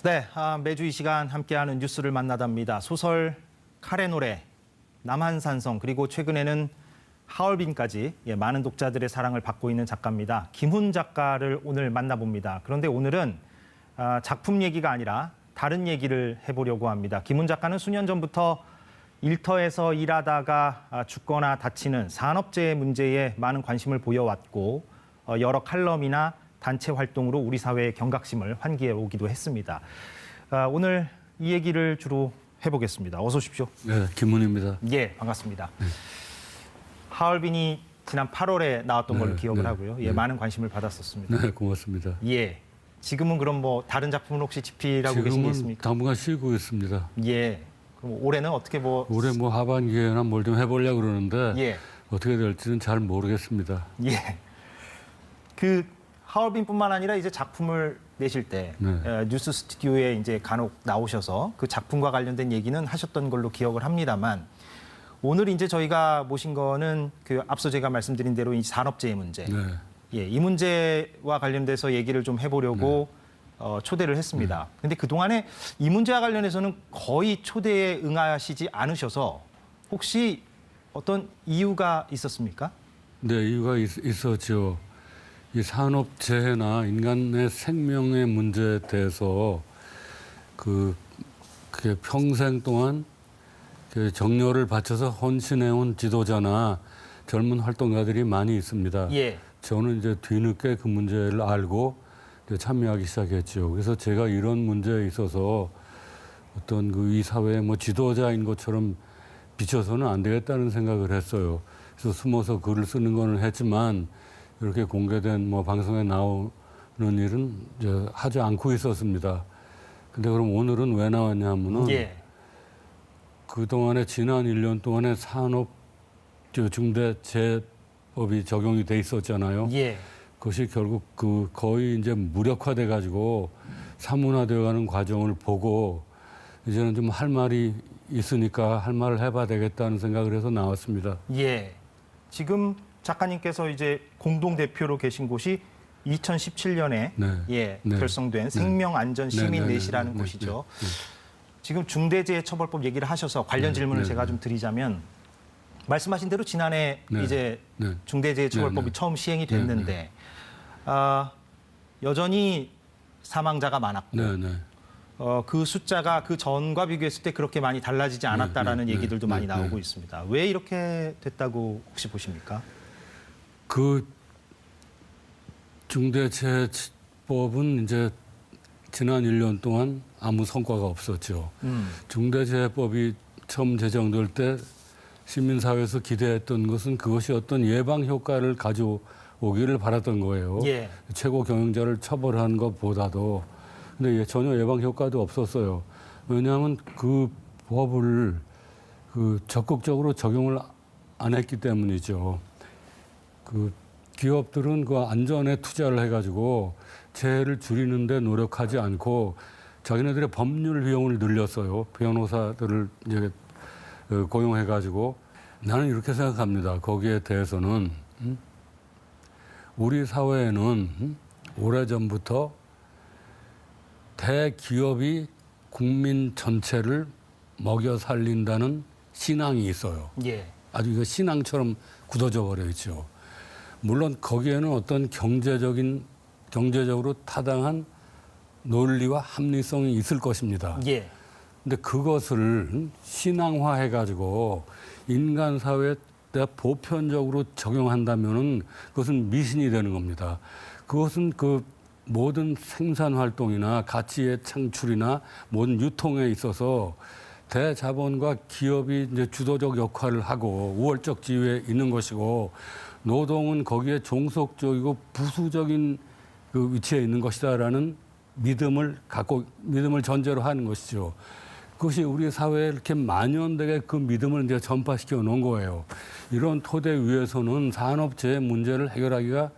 네, 매주 이 시간 함께하는 뉴스를 만나답니다. 소설 칼의 노래, 남한산성, 그리고 최근에는 하얼빈까지 많은 독자들의 사랑을 받고 있는 작가입니다. 김훈 작가를 오늘 만나봅니다. 그런데 오늘은 작품 얘기가 아니라 다른 얘기를 해보려고 합니다. 김훈 작가는 수년 전부터 일터에서 일하다가 죽거나 다치는 산업재해 문제에 많은 관심을 보여왔고 여러 칼럼이나 단체 활동으로 우리 사회의 경각심을 환기해 오기도 했습니다. 오늘 이 얘기를 주로 해보겠습니다. 어서 오십시오. 네, 김훈입니다. 예, 반갑습니다. 하얼빈이 지난 8월에 나왔던 걸로 기억을 하고요. 예, 많은 관심을 받았었습니다. 네, 고맙습니다. 예, 지금은 그럼 뭐 다른 작품은 혹시 집필하고 계신 게 있습니까? 당분간 쉬고 있습니다. 예, 그럼 올해는 어떻게 올해 하반기에나 뭘 좀 해보려고 그러는데 예, 어떻게 될지는 잘 모르겠습니다. 예, 그 하얼빈뿐만 아니라 이제 작품을 내실 때 뉴스 스튜디오에 이제 간혹 나오셔서 그 작품과 관련된 얘기는 하셨던 걸로 기억을 합니다만 오늘 이제 저희가 모신 거는 그 앞서 제가 말씀드린 대로 이 산업재해 문제, 예, 이 문제와 관련돼서 얘기를 좀 해보려고 초대를 했습니다. 근데 그 동안에 이 문제와 관련해서는 거의 초대에 응하시지 않으셔서 혹시 어떤 이유가 있었습니까? 네, 이유가 있었죠. 이 산업재해나 인간의 생명의 문제에 대해서 그게 평생 동안 정열을 바쳐서 헌신해온 지도자나 젊은 활동가들이 많이 있습니다. 예. 저는 이제 뒤늦게 그 문제를 알고 참여하기 시작했죠. 그래서 제가 이런 문제에 있어서 어떤 이 사회의 지도자인 것처럼 비춰서는 안 되겠다는 생각을 했어요. 그래서 숨어서 글을 쓰는 거는 했지만 이렇게 공개된 방송에 나오는 일은 이제 하지 않고 있었습니다. 근데 그럼 오늘은 왜 나왔냐 하면은 그동안에 지난 1년 동안에 산업 중대재해법이 적용이 돼 있었잖아요. 그것이 결국 거의 이제 무력화돼 가지고 사문화되어 가는 과정을 보고 이제는 좀 할 말이 있으니까 할 말을 해봐야 되겠다는 생각을 해서 나왔습니다. 예. 지금 작가님께서 이제 공동 대표로 계신 곳이 2017년에 결성된 생명안전시민넷이라는 곳이죠. 지금 중대재해처벌법 얘기를 하셔서 관련 질문을 제가 좀 드리자면 말씀하신 대로 지난해 이제 중대재해처벌법이 처음 시행이 됐는데 여전히 사망자가 많았고 그 숫자가 그 전과 비교했을 때 그렇게 많이 달라지지 않았다라는 얘기들도 많이 나오고 있습니다. 왜 이렇게 됐다고 혹시 보십니까? 그 중대재해법은 이제 지난 1년 동안 아무 성과가 없었죠. 중대재해법이 처음 제정될 때 시민사회에서 기대했던 것은 그것이 어떤 예방 효과를 가져오기를 바랐던 거예요. 최고 경영자를 처벌하는 것보다도. 근데 전혀 예방 효과도 없었어요. 왜냐하면 그 법을 적극적으로 적용을 안 했기 때문이죠. 기업들은 그 안전에 투자를 해가지고 재해를 줄이는데 노력하지 않고 자기네들의 법률 비용을 늘렸어요. 변호사들을 이제 고용해가지고 나는 이렇게 생각합니다. 거기에 대해서는 우리 사회에는 오래전부터 대기업이 국민 전체를 먹여 살린다는 신앙이 있어요. 아주 이거 신앙처럼 굳어져 버려 있죠. 물론 거기에는 어떤 경제적으로 타당한 논리와 합리성이 있을 것입니다. 근데 그것을 신앙화해가지고 인간 사회에 보편적으로 적용한다면은 그것은 미신이 되는 겁니다. 그것은 모든 생산 활동이나 가치의 창출이나 모든 유통에 있어서 대자본과 기업이 이제 주도적 역할을 하고 우월적 지위에 있는 것이고 노동은 거기에 종속적이고 부수적인 위치에 있는 것이다라는 믿음을 전제로 하는 것이죠. 그것이 우리 사회에 이렇게 만연되게 그 믿음을 이제 전파시켜 놓은 거예요. 이런 토대 위에서는 산업재해 문제를 해결하기가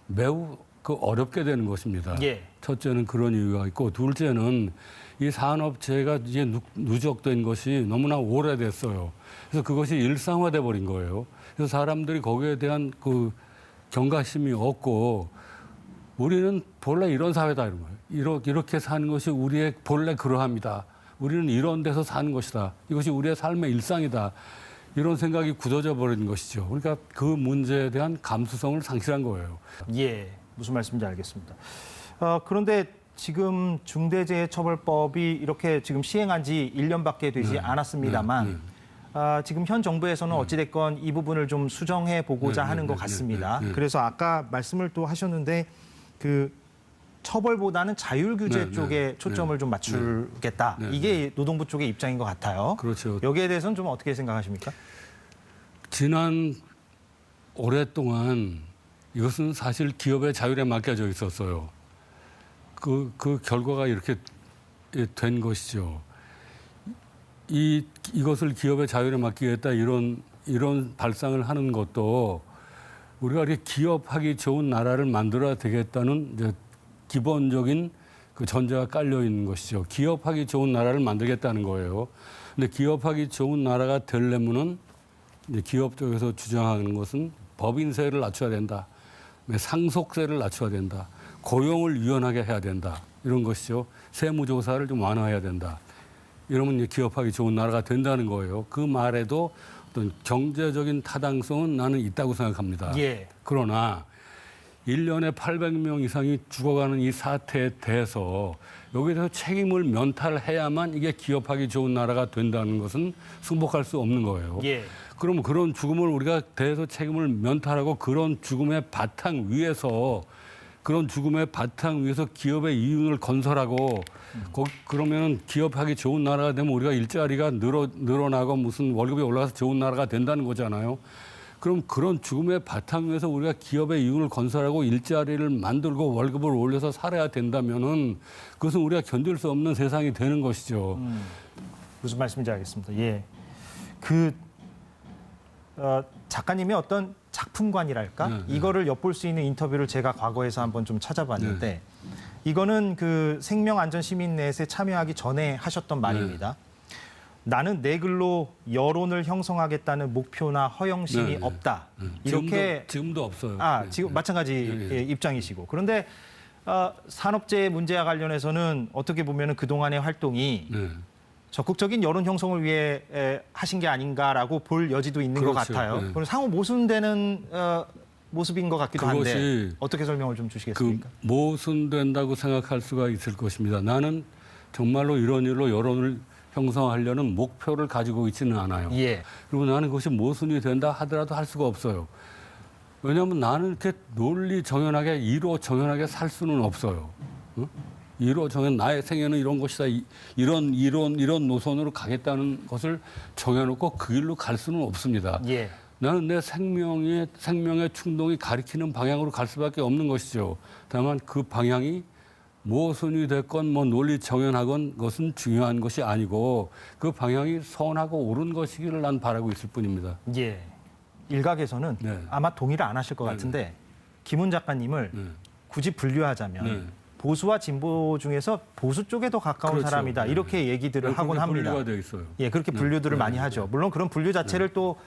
매우 어렵게 되는 것입니다. 첫째는 그런 이유가 있고, 둘째는 이 산업재해가 이제 누적된 것이 너무나 오래됐어요. 그래서 그것이 일상화돼 버린 거예요. 그래서 사람들이 거기에 대한 경각심이 없고 우리는 본래 이런 사회다 이런 거예요. 이렇게 사는 것이 우리의 본래 그러합니다. 우리는 이런 데서 사는 것이다. 이것이 우리의 삶의 일상이다. 이런 생각이 굳어져 버린 것이죠. 그러니까 그 문제에 대한 감수성을 상실한 거예요. 예, 무슨 말씀인지 알겠습니다. 그런데 지금 중대재해처벌법이 이렇게 지금 시행한 지 1년밖에 되지 않았습니다만 지금 현 정부에서는 어찌됐건 이 부분을 좀 수정해 보고자 하는 것 같습니다. 그래서 아까 말씀을 또 하셨는데 그 처벌보다는 자율 규제 쪽에 초점을 좀 맞추겠다. 이게 노동부 쪽의 입장인 것 같아요. 그렇죠. 여기에 대해서는 좀 어떻게 생각하십니까? 지난 오랫동안 이것은 사실 기업의 자율에 맡겨져 있었어요. 그 결과가 이렇게 된 것이죠. 이것을 기업의 자율에 맡기겠다 이런 발상을 하는 것도 우리가 이렇게 기업하기 좋은 나라를 만들어야 되겠다는 이제 기본적인 그 전제가 깔려 있는 것이죠. 기업하기 좋은 나라를 만들겠다는 거예요. 근데 기업하기 좋은 나라가 되려면은 이제 기업 쪽에서 주장하는 것은 법인세를 낮춰야 된다. 상속세를 낮춰야 된다. 고용을 유연하게 해야 된다. 이런 것이죠. 세무조사를 좀 완화해야 된다. 이러면 이제 기업하기 좋은 나라가 된다는 거예요. 그 말에도 어떤 경제적인 타당성은 나는 있다고 생각합니다. 예. 그러나 1년에 800명 이상이 죽어가는 이 사태에 대해서 여기에 대해서 책임을 면탈해야만 이게 기업하기 좋은 나라가 된다는 것은 승복할 수 없는 거예요. 예. 그러면 그런 죽음을 우리가 대해서 책임을 면탈하고 그런 죽음의 바탕 위에서 기업의 이윤을 건설하고 그러면 기업하기 좋은 나라가 되면 우리가 일자리가 늘어나고 무슨 월급이 올라가서 좋은 나라가 된다는 거잖아요. 그럼 그런 죽음의 바탕 위에서 우리가 기업의 이윤을 건설하고 일자리를 만들고 월급을 올려서 살아야 된다면은 그것은 우리가 견딜 수 없는 세상이 되는 것이죠. 무슨 말씀인지 알겠습니다. 예. 작가님의 어떤 작품관이랄까? 이거를 엿볼 수 있는 인터뷰를 제가 과거에서 한번 좀 찾아봤는데 이거는 그 생명안전시민넷에 참여하기 전에 하셨던 말입니다. 나는 내 글로 여론을 형성하겠다는 목표나 허영심이 없다. 이렇게 지금도 없어요. 지금 마찬가지 입장이시고. 그런데 산업재해 문제와 관련해서는 어떻게 보면 그동안의 활동이 적극적인 여론 형성을 위해 하신 게 아닌가라고 볼 여지도 있는 것 같아요. 그럼 상호 모순되는 모습인 것 같기도 한데 어떻게 설명을 좀 주시겠습니까? 모순된다고 생각할 수가 있을 것입니다. 나는 정말로 이런 일로 여론을 형성하려는 목표를 가지고 있지는 않아요. 예. 그리고 나는 그것이 모순이 된다 하더라도 할 수가 없어요. 왜냐하면 나는 이렇게 논리 정연하게 이로 정연하게 살 수는 없어요. 이로 정연 나의 생애는 이런 것이다. 이런 노선으로 가겠다는 것을 정해놓고 그 길로 갈 수는 없습니다. 예. 나는 내 생명의 충동이 가리키는 방향으로 갈 수밖에 없는 것이죠. 다만 그 방향이 모순이 됐건 논리 정연하건 것은 중요한 것이 아니고 그 방향이 선하고 옳은 것이기를 난 바라고 있을 뿐입니다. 예. 일각에서는 아마 동의를 안 하실 것 같은데 김훈 작가님을 굳이 분류하자면 보수와 진보 중에서 보수 쪽에 더 가까운 사람이다. 이렇게 얘기들을 하곤 합니다. 분류가 되어 있어요. 예, 그렇게 분류들을 많이 하죠. 물론 그런 분류 자체를 또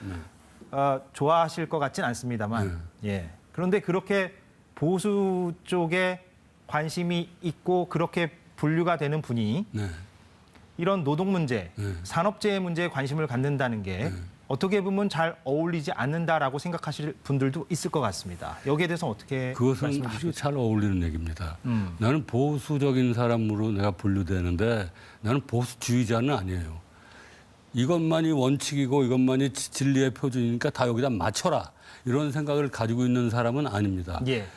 좋아하실 것 같진 않습니다만. 예. 그런데 그렇게 보수 쪽에 관심이 있고 그렇게 분류가 되는 분이 이런 노동 문제, 산업재해 문제에 관심을 갖는다는 게 어떻게 보면 잘 어울리지 않는다라고 생각하실 분들도 있을 것 같습니다. 여기에 대해서 어떻게 그것은 아주 잘 어울리는 얘기입니다. 나는 보수적인 사람으로 내가 분류되는데 나는 보수주의자는 아니에요. 이것만이 원칙이고 이것만이 진리의 표준이니까 다 여기다 맞춰라. 이런 생각을 가지고 있는 사람은 아닙니다. 예.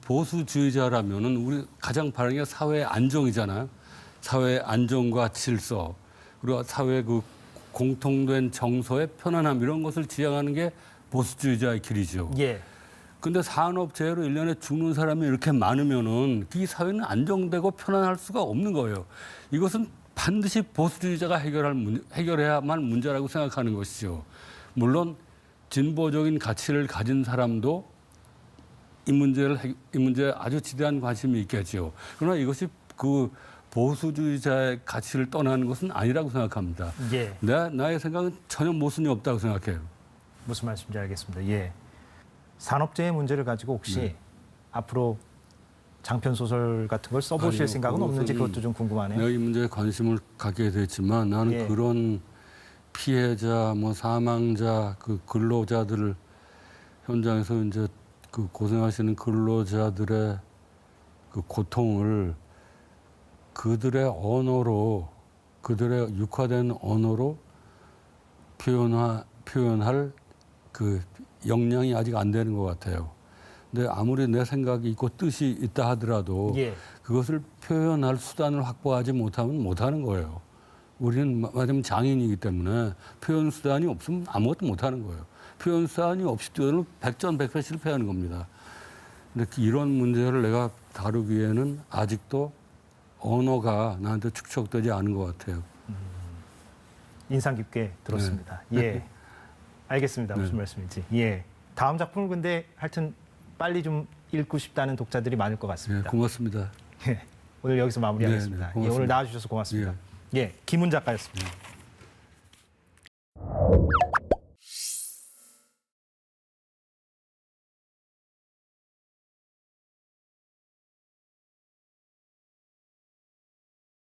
보수주의자라면은 우리 가장 바라는 게 사회의 안정이잖아요. 사회의 안정과 질서, 그리고 사회의 그 공통된 정서의 편안함 이런 것을 지향하는 게 보수주의자의 길이죠. 예. 근데 산업재해로 1년에 죽는 사람이 이렇게 많으면은 이 사회는 안정되고 편안할 수가 없는 거예요. 이것은 반드시 보수주의자가 해결해야만 문제라고 생각하는 것이죠. 물론 진보적인 가치를 가진 사람도 이 문제에 아주 지대한 관심이 있겠죠. 그러나 이것이 그 보수주의자의 가치를 떠나는 것은 아니라고 생각합니다. 예. 나의 생각은 전혀 모순이 없다고 생각해요. 무슨 말씀인지 알겠습니다. 예. 산업재해 문제를 가지고 혹시 앞으로 장편 소설 같은 걸 써보실 아니요, 생각은 없는지 그것은 그것도 좀 궁금하네요. 내가 이 문제에 관심을 갖게 됐지만 나는 예. 그런 피해자, 뭐 사망자, 그 근로자들을 현장에서 이제 그 고생하시는 근로자들의 그 고통을 그들의 언어로, 그들의 육화된 언어로 표현할 그 역량이 아직 안 되는 것 같아요. 근데 아무리 내 생각이 있고 뜻이 있다 하더라도 예. 그것을 표현할 수단을 확보하지 못하면 못하는 거예요. 우리는 말하자면 장인이기 때문에 표현 수단이 없으면 아무것도 못하는 거예요. 표현 수단이 없이 뛰어는 백전백패 실패하는 겁니다. 근데 이런 문제를 내가 다루기에는 아직도 언어가 나한테 축적되지 않은 것 같아요. 인상 깊게 들었습니다. 네. 예. 알겠습니다. 무슨 네. 말씀인지. 예. 다음 작품을 근데 하여튼 빨리 좀 읽고 싶다는 독자들이 많을 것 네, 같습니다. 고맙습니다. 예. 오늘 여기서 마무리하겠습니다. 네, 네, 예, 오늘 고맙습니다. 나와주셔서 고맙습니다. 예. 김훈 작가였습니다. 네.